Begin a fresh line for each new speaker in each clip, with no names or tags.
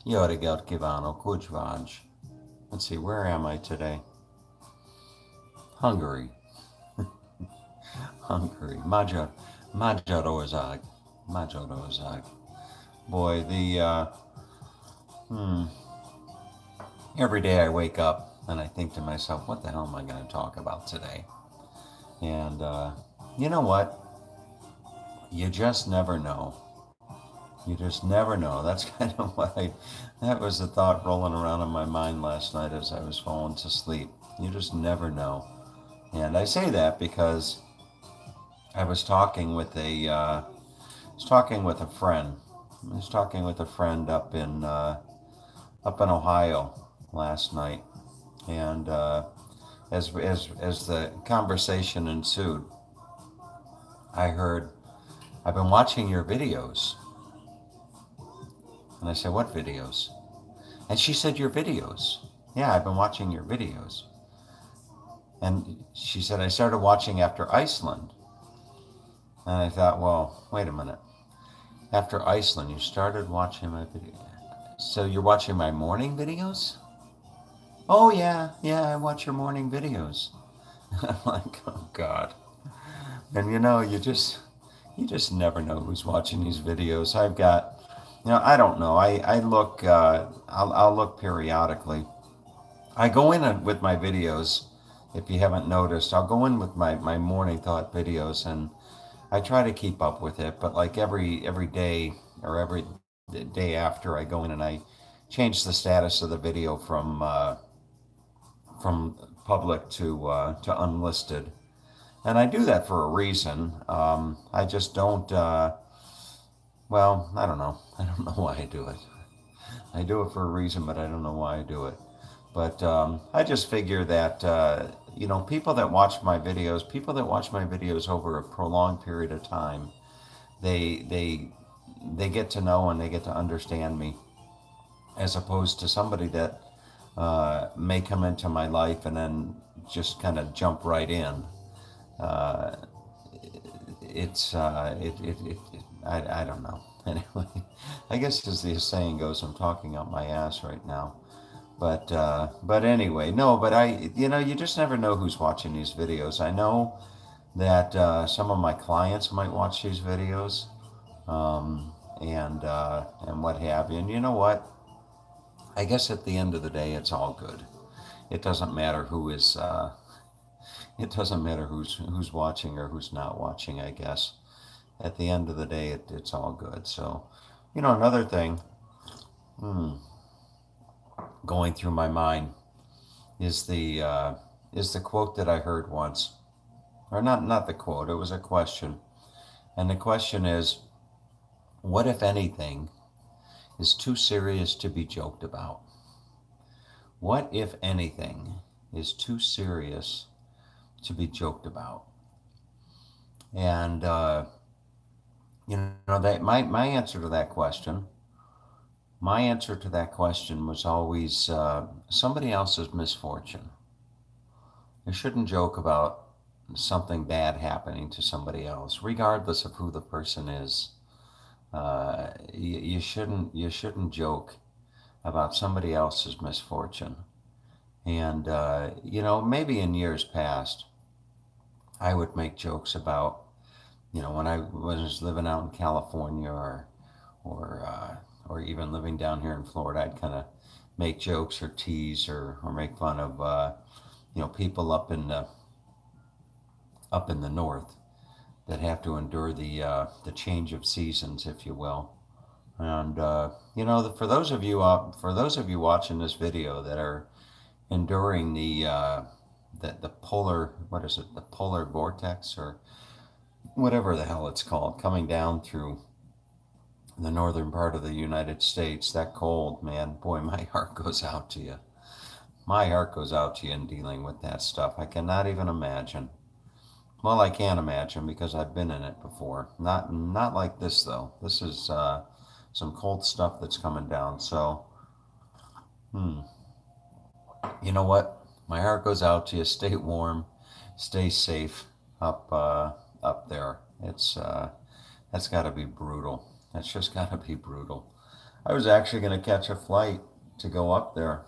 Jó reggelt kívánok, hogy vagy? Let's see, where am I today? Hungary. Hungary. Magyarország. Magyarország. Boy, every day I wake up and I think to myself, what the hell am I going to talk about today? And you know what? You just never know. You just never know. That's kind of that was the thought rolling around in my mind last night as I was falling to sleep. You just never know. And I say that because I was talking with a friend. I was talking with a friend up in Ohio last night, and as the conversation ensued, I heard, "I've been watching your videos," and I said, "What videos?" And she said, "Your videos." Yeah, I've been watching your videos. And she said, "I started watching after Iceland." And I thought, well, wait a minute. After Iceland, you started watching my video. So you're watching my morning videos? Oh, yeah, I watch your morning videos. I'm like, oh, God. And you just never know who's watching these videos. I don't know. I look, I'll look periodically. I go in with my videos, if you haven't noticed, I'll go in with my morning thought videos and I try to keep up with it, but like every day or every day after I go in and I change the status of the video from public to unlisted, and I do that for a reason. I just don't. Well, I don't know. I don't know why I do it. I do it for a reason, but I don't know why I do it. But I just figure that people that watch my videos over a prolonged period of time, they they they get to know and they get to understand me, as opposed to somebody that may come into my life and then just kind of jump right in. Uh, I don't know. Anyway, I guess as the saying goes, I'm talking out my ass right now. But anyway, no. But you just never know who's watching these videos. I know that some of my clients might watch these videos, and what have you. And you know what? I guess at the end of the day, it's all good. It doesn't matter who is. It doesn't matter who's watching or who's not watching. I guess at the end of the day, it's all good. So, another thing going through my mind is the quote that I heard once, or not the quote. It was a question, and the question is, what if anything is too serious to be joked about? What if anything is too serious to be joked about? And that my answer to that question, was always somebody else's misfortune. You shouldn't joke about something bad happening to somebody else, regardless of who the person is. You shouldn't joke about somebody else's misfortune. And maybe in years past, I would make jokes about, when I was living out in California or even living down here in Florida, I'd kind of make jokes or tease or make fun of people up in the north that have to endure the change of seasons, if you will. And for those of you watching this video that are enduring the polar, what is it, the polar vortex or whatever the hell it's called, coming down through the northern part of the United States, that cold, man, boy, my heart goes out to you. My heart goes out to you in dealing with that stuff. I cannot even imagine. Well, I can imagine because I've been in it before. Not like this though. This is some cold stuff that's coming down. So, you know what? My heart goes out to you. Stay warm, stay safe up there. That's got to be brutal. That's just got to be brutal. I was actually going to catch a flight to go up there.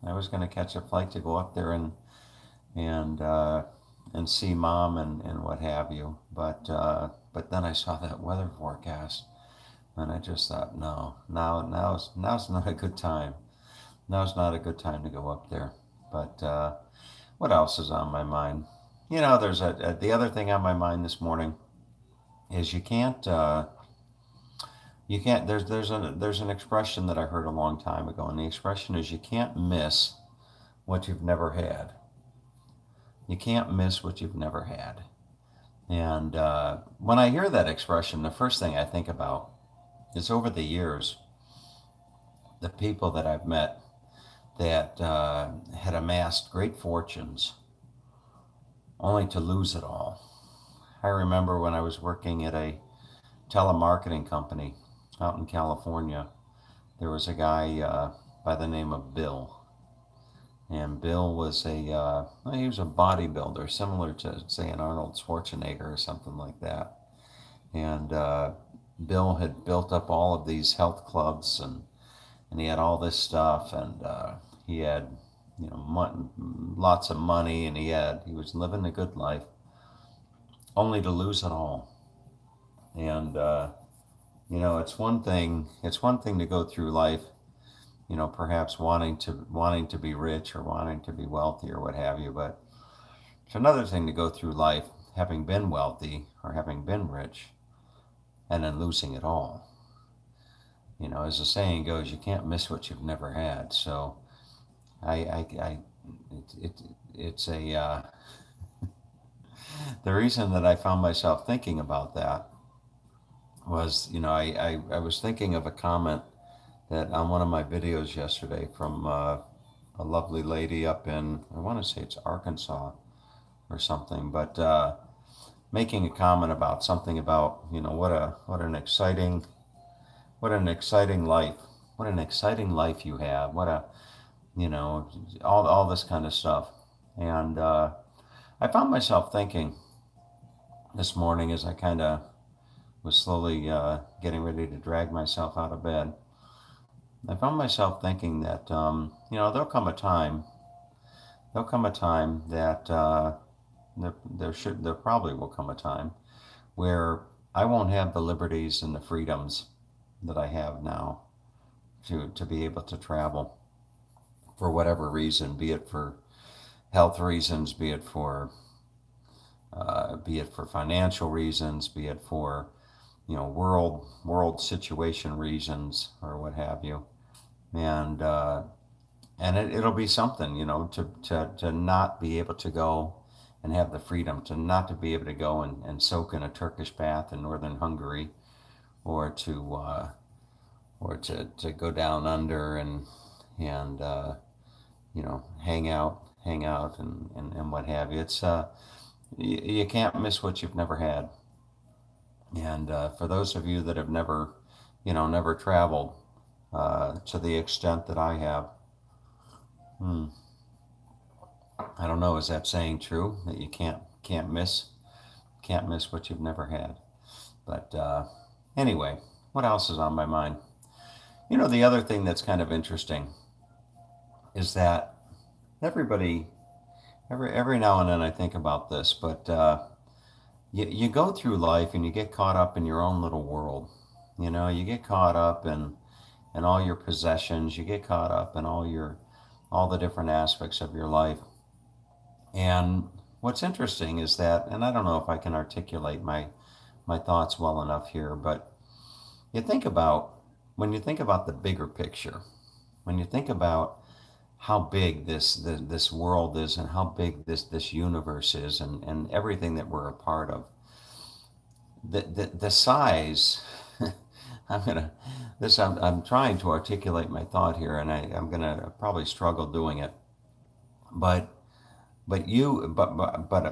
I was going to catch a flight to go up there and and see mom and what have you. But then I saw that weather forecast, and I just thought, no, now's not a good time. Now's not a good time to go up there. But what else is on my mind? You know, there's the other thing on my mind this morning is you can't there's an expression that I heard a long time ago, and the expression is you can't miss what you've never had. You can't miss what you've never had. And when I hear that expression, the first thing I think about is over the years, the people that I've met that had amassed great fortunes only to lose it all. I remember when I was working at a telemarketing company out in California, there was a guy by the name of Bill. And Bill was he was a bodybuilder, similar to, say, an Arnold Schwarzenegger or something like that. And Bill had built up all of these health clubs, and he had all this stuff, and he had, you know, lots of money, and he was living a good life, only to lose it all. And you know, it's one thing to go through life, you know, perhaps wanting to be rich or wanting to be wealthy or what have you, but it's another thing to go through life having been wealthy or having been rich and then losing it all. You know, as the saying goes, you can't miss what you've never had. So it's a the reason that I found myself thinking about that was, you know, I was thinking of a comment that on one of my videos yesterday from a lovely lady up in, I want to say it's Arkansas or something, but making a comment about something about, you know, what an exciting life, what an exciting life you have, what a, you know, all this kind of stuff. And I found myself thinking this morning as I kind of was slowly getting ready to drag myself out of bed. I found myself thinking that, you know, there'll come a time that there probably will come a time where I won't have the liberties and the freedoms that I have now to be able to travel for whatever reason, be it for health reasons, be it for financial reasons, be it for, you know, world situation reasons or what have you. And it'll be something, you know, to not be able to go and have the freedom to not to be able to go and soak in a Turkish bath in northern Hungary, or to go down under and you know, hang out and what have you. It's you can't miss what you've never had. And for those of you that have never, you know, never traveled to the extent that I have, I don't know, is that saying true, that you can't miss what you've never had? But anyway, what else is on my mind? You know, the other thing that's kind of interesting is that every now and then I think about this, but you go through life and you get caught up in your own little world. You know, you get caught up in all your possessions, you get caught up in all the different aspects of your life. And what's interesting is that, and I don't know if I can articulate my thoughts well enough here, but when you think about the bigger picture, when you think about how big this world is and how big this universe is, and everything that we're a part of, the size. I'm trying to articulate my thought here, and I'm gonna probably struggle doing it, but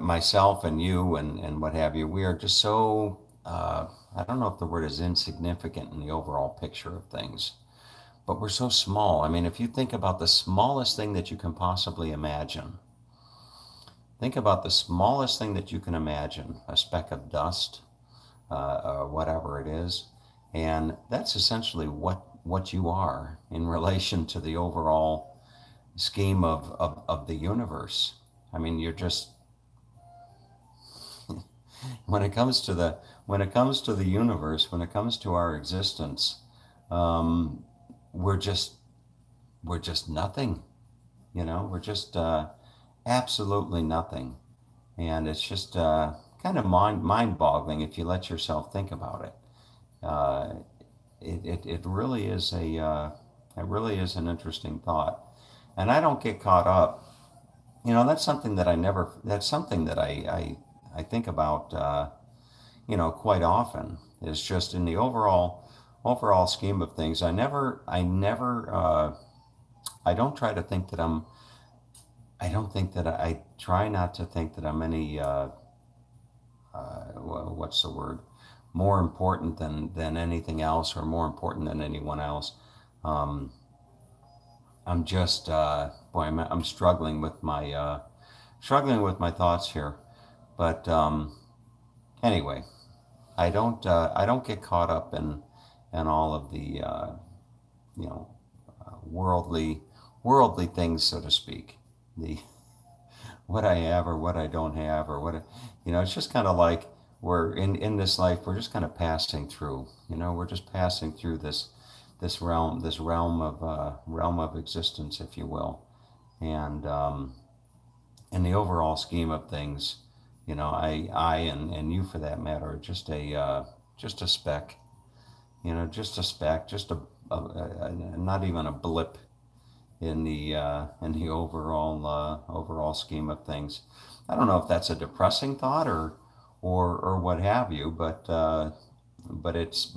myself and you and what have you, we are just so I don't know if the word is insignificant in the overall picture of things, but we're so small. I mean, if you think about the smallest thing that you can possibly imagine, think about the smallest thing that you can imagine, a speck of dust, or whatever it is, and that's essentially what what you are in relation to the overall scheme of the universe. I mean, you're just, when it comes to the universe, when it comes to our existence, we're just nothing. You know, we're just absolutely nothing. And it's just kind of mind-boggling if you let yourself think about it. It really is an interesting thought. And I don't get caught up. You know, that's something that I think about, you know, quite often. Is just in the overall scheme of things. I don't try to think that I try not to think that I'm any, what's the word? More important than anything else, or more important than anyone else. I'm just, boy, I'm struggling with my thoughts here. But anyway, I don't get caught up in all of the, you know, worldly things, so to speak. The what I have or what I don't have, or what, you know, it's just kind of like we're in this life, we're just kind of passing through. You know, we're just passing through this realm of existence, if you will. And in the overall scheme of things, you know, I and you for that matter are just a speck. You know, just a speck, just a not even a blip in the overall scheme of things. I don't know if that's a depressing thought or what have you, but it's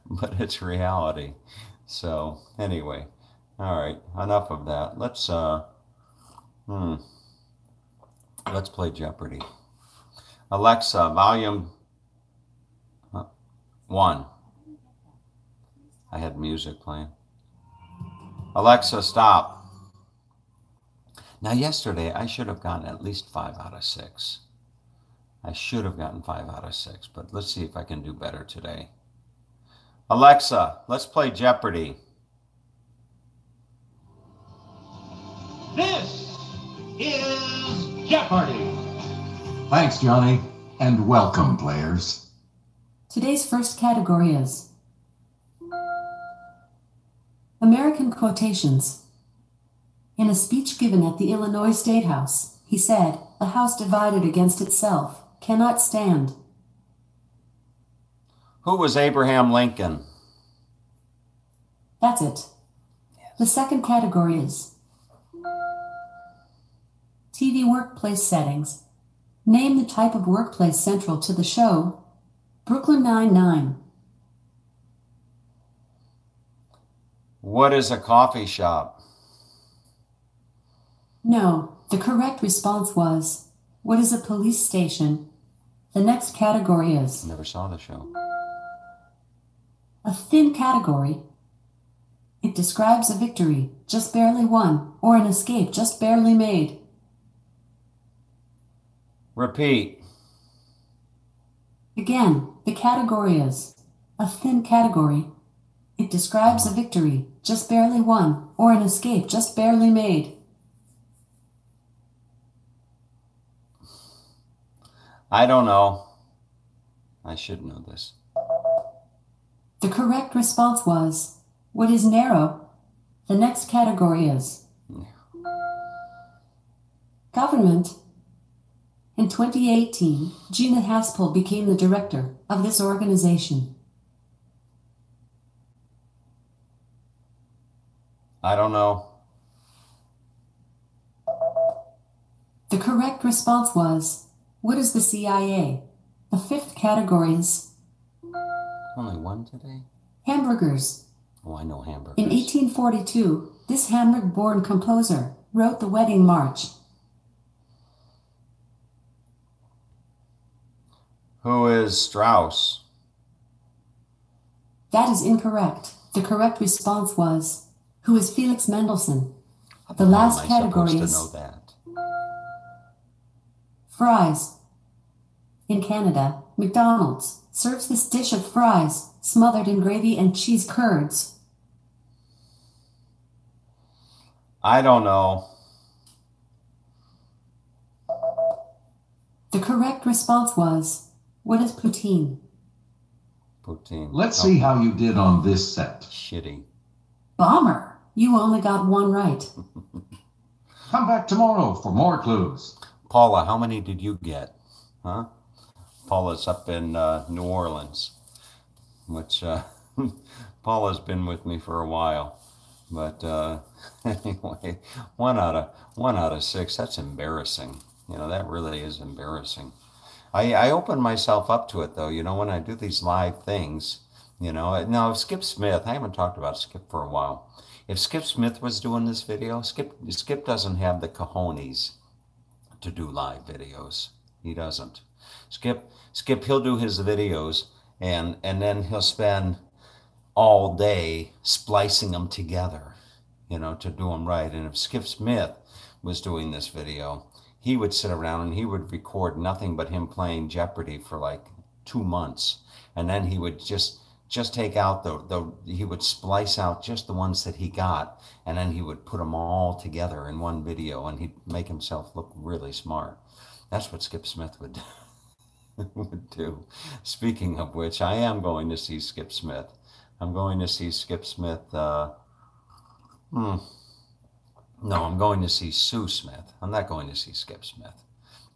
but it's reality. So anyway, all right, enough of that. Let's play Jeopardy. Alexa, volume 1. I had music playing. Alexa, stop. Now, yesterday, I should have gotten at least 5 out of 6. I should have gotten 5 out of 6, but let's see if I can do better today. Alexa, let's play Jeopardy.
This is Jeopardy!
Thanks, Johnny, and welcome, players.
Today's first category is American quotations. In a speech given at the Illinois State House, he said, "A house divided against itself cannot stand."
Who was Abraham Lincoln?
That's it. The second category is TV workplace settings. Name the type of workplace central to the show Brooklyn Nine-Nine.
What is a coffee shop?
No, the correct response was, what is a police station? The next category is
Never saw the show.
a thin category. It describes a victory just barely won or an escape just barely made.
Repeat.
Again, the category is a thin category. It describes a victory just barely won or an escape just barely made.
I don't know. I should know this.
The correct response was, what is narrow? The next category is government. In 2018, Gina Haspel became the director of this organization.
I don't know.
The correct response was, what is the CIA? The fifth category is
Only one today?
hamburgers.
Oh, I know hamburgers.
In 1842, this Hamburg-born composer wrote the Wedding March.
Who is Strauss?
That is incorrect. The correct response was, who is Felix Mendelssohn? The last category is
supposed to know that?
fries. In Canada, McDonald's serves this dish of fries Smothered in gravy and cheese curds.
I don't know.
The correct response was, what is poutine?
Poutine.
Let's see how you did on this set.
Shitty.
Bomber. You only got one right.
Come back tomorrow for more clues.
Paula, how many did you get? Huh? Paula's up in New Orleans, which Paula's been with me for a while. But anyway, one out of 6. That's embarrassing. You know, that really is embarrassing. I open myself up to it, though. You know, when I do these live things, you know. Now, if Skip Smith, I haven't talked about Skip for a while. If Skip Smith was doing this video, Skip doesn't have the cojones to do live videos. He doesn't. Skip, he'll do his videos, and then he'll spend all day splicing them together, you know, to do them right. And if Skip Smith was doing this video, he would sit around and he would record nothing but him playing Jeopardy for like 2 months. And then he would just take out he would splice out just the ones that he got, and then he would put them all together in one video, and he'd make himself look really smart. That's what Skip Smith would do. Speaking of which, I am going to see Skip Smith. I'm going to see Skip Smith. No, I'm going to see Sue Smith. I'm not going to see Skip Smith.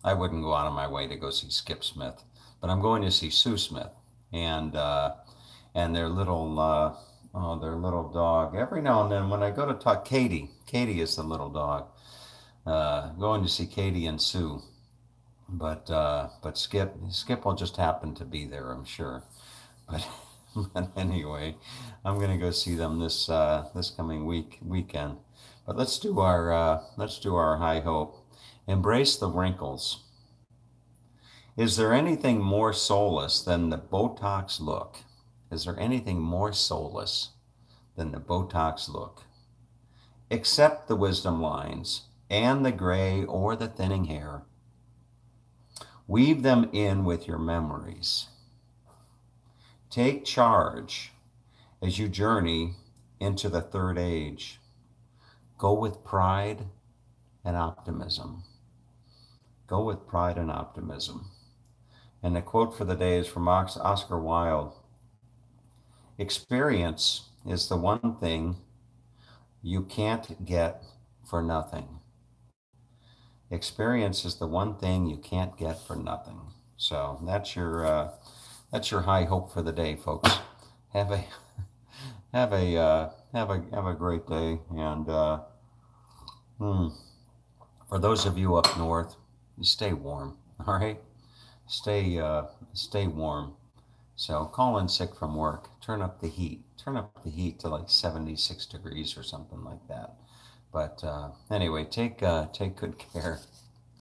I wouldn't go out of my way to go see Skip Smith, but I'm going to see Sue Smith and their little dog. Every now and then when I go to talk, Katie is the little dog. Going to see Katie and Sue, but Skip will just happen to be there, I'm sure. But anyway, I'm gonna go see them this coming weekend. But let's do our high hope. Embrace the wrinkles. Is there anything more soulless than the Botox look? Is there anything more soulless than the Botox look? Accept the wisdom lines and the gray or the thinning hair. Weave them in with your memories. Take charge as you journey into the third age. Go with pride and optimism. Go with pride and optimism. And the quote for the day is from Oscar Wilde. Experience is the one thing you can't get for nothing. Experience is the one thing you can't get for nothing. So that's your high hope for the day, folks. Have a great day, and for those of you up north, stay warm. All right, stay warm. So call in sick from work. Turn up the heat. Turn up the heat to like 76 degrees or something like that. But anyway, take good care.